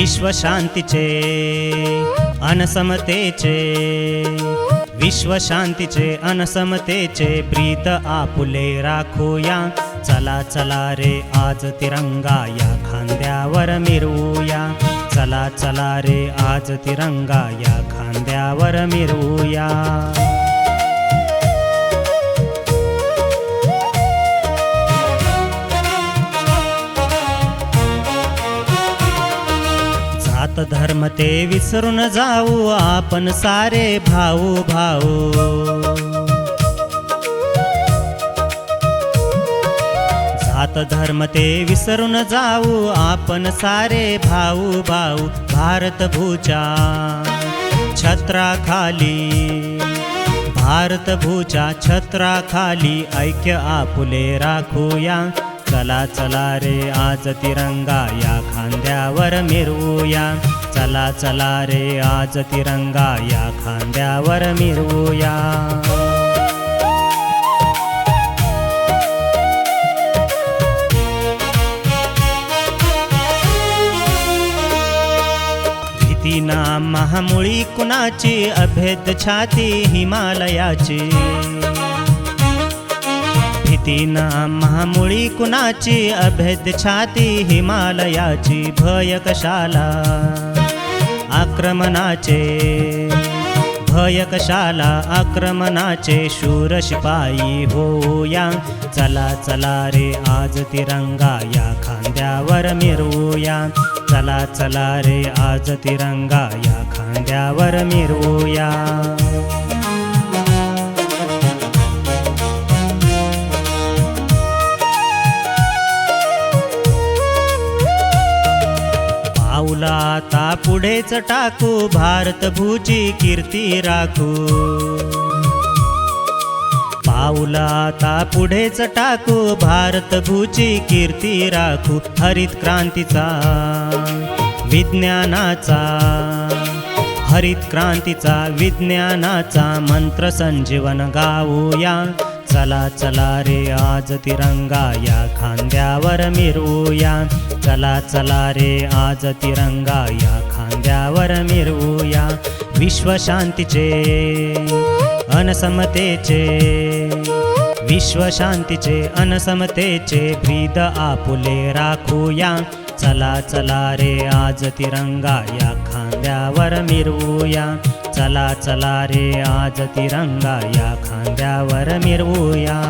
विश्वशांतीचे अनसमतेचे, विश्वशांतीचे अनसमतेचे प्रीत आपुले राखूया। चला चला रे आज तिरंगा या खांद्यावर मिरवूया, चला चला रे आज तिरंगा या खांद्यावर मिरवूया। जात धर्म ते विसरून जाऊ आपण सारे भाऊ भाऊ, जात धर्म ते विसरून जाऊ आपण सारे भाऊ भाऊ। भारत भूच्या छत्राखाली, भारत भूच्या छत्राखाली ऐक्य आपुले राखूया। चला चला रे आज तिरंगा या खांद्यावर मिरवूया, चला चला रे आज तिरंगा या खांद्यावर मिरवूया। भीतीना महामुळी कुणाची अभेद छाती हिमालयाची, भीतीना महामुळी कुणाची अभेद छाती हिमालयाची। भय कशाला आक्रमणाचे, भय कशाला आक्रमणाचे शूर शिपाई होऊया। चला चला रे आज तिरंगा या खांद्यावर मिरवूया, चला चला रे आज तिरंगा या खांद्यावर मिरवूया। पाऊला आता पुढेच टाकू भारत भूची कीर्ती राखू, पाऊला आता पुढेच टाकू भारत भूची कीर्ती राखू। हरित क्रांतीचा विज्ञानाचा, हरित क्रांतीचा विज्ञानाचा मंत्र संजीवन गाऊया। चला चला रे आज तिरंगा या खांद्यावर मिरवूया, चला चला रे आज तिरंगा या खांद्यावर मिरवूया। विश्वशांतीचे अनसमतेचे, विश्वशांतीचे अनसमतेचे ब्रीद आपुले राखूया। चला चला रे आज तिरंगा या खांद्यावर मिरवूया, चला चला रे आज तिरंगा या खांद्यावर मिरवूया।